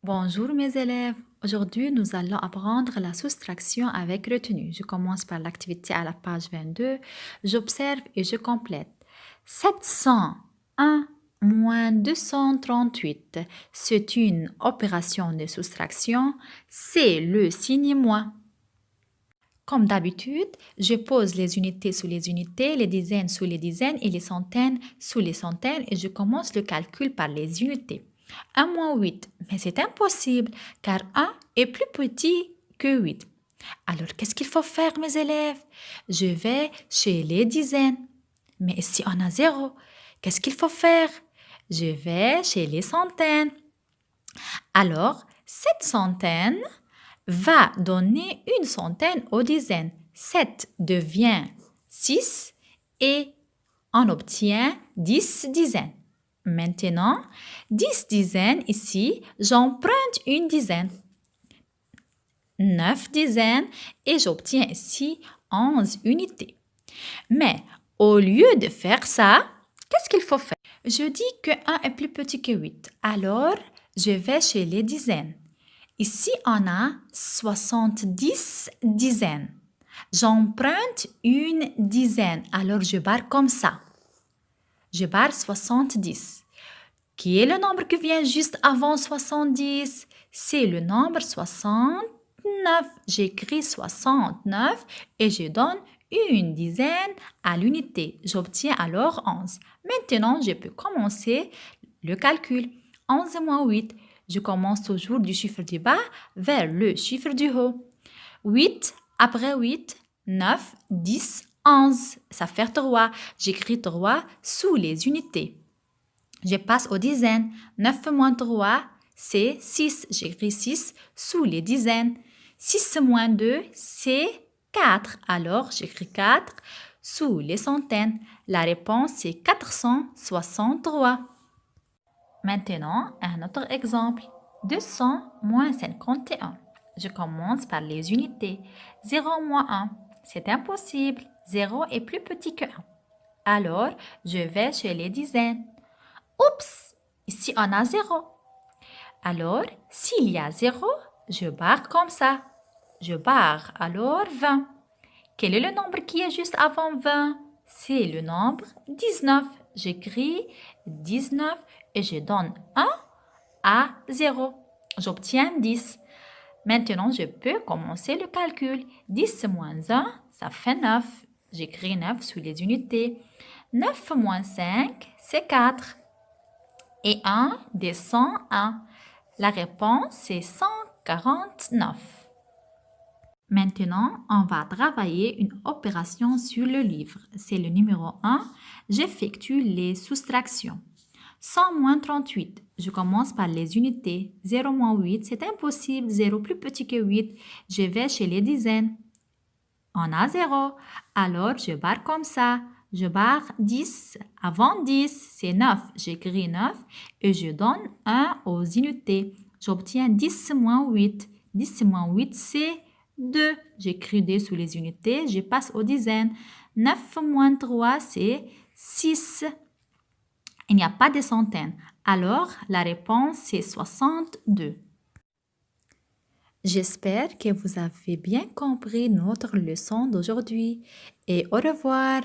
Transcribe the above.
Bonjour mes élèves. Aujourd'hui, nous allons apprendre la soustraction avec retenue. Je commence par l'activité à la page 22. J'observe et je complète. 701 moins 238. C'est une opération de soustraction. C'est le signe moins. Comme d'habitude, je pose les unités sous les unités, les dizaines sous les dizaines et les centaines sous les centaines et je commence le calcul par les unités. 1 moins 8, mais c'est impossible car 1 est plus petit que 8. Alors, qu'est-ce qu'il faut faire, mes élèves? Je vais chez les dizaines. Mais si on a 0, qu'est-ce qu'il faut faire? Je vais chez les centaines. Alors, cette centaine va donner une centaine aux dizaines. 7 devient 6 et on obtient 10 dizaines. Maintenant, 10 dizaines ici, j'emprunte une dizaine. 9 dizaines et j'obtiens ici 11 unités. Mais au lieu de faire ça, qu'est-ce qu'il faut faire? Je dis que 1 est plus petit que 8. Alors, je vais chez les dizaines. Ici, on a 70 dizaines. J'emprunte une dizaine, alors je barre comme ça. Je barre 70. Qui est le nombre qui vient juste avant 70? C'est le nombre 69. J'écris 69 et je donne une dizaine à l'unité. J'obtiens alors 11. Maintenant, je peux commencer le calcul. 11 moins 8. Je commence toujours du chiffre du bas vers le chiffre du haut. 8 après 8, 9, 10, 11. Ça fait 3. J'écris 3 sous les unités. Je passe aux dizaines. 9 moins 3, c'est 6. J'écris 6 sous les dizaines. 6 moins 2, c'est 4. Alors, j'écris 4 sous les centaines. La réponse, c'est 463. Maintenant, un autre exemple. 200 moins 51. Je commence par les unités. 0 moins 1, c'est impossible. 0 est plus petit que 1. Alors, je vais chez les dizaines. Oups, ici on a 0. Alors, s'il y a 0, je barre comme ça. Je barre alors 20. Quel est le nombre qui est juste avant 20? C'est le nombre 19. J'écris 19 et je donne 1 à 0. J'obtiens 10. Maintenant, je peux commencer le calcul. 10 moins 1, ça fait 9. J'écris 9 sous les unités. 9 moins 5, c'est 4. Et 1 descend 1. La réponse, c'est 149. Maintenant, on va travailler une opération sur le livre. C'est le numéro 1. J'effectue les soustractions. 100 moins 38. Je commence par les unités. 0 moins 8, c'est impossible. 0 plus petit que 8. Je vais chez les dizaines. On a 0. Alors, je barre comme ça. Je barre 10. Avant 10, c'est 9. J'écris 9 et je donne 1 aux unités. J'obtiens 10 moins 8. 10 moins 8, c'est 2. J'écris 2 sous les unités. Je passe aux dizaines. 9 moins 3, c'est 6. Il n'y a pas de centaines. Alors, la réponse, c'est 62. J'espère que vous avez bien compris notre leçon d'aujourd'hui et au revoir.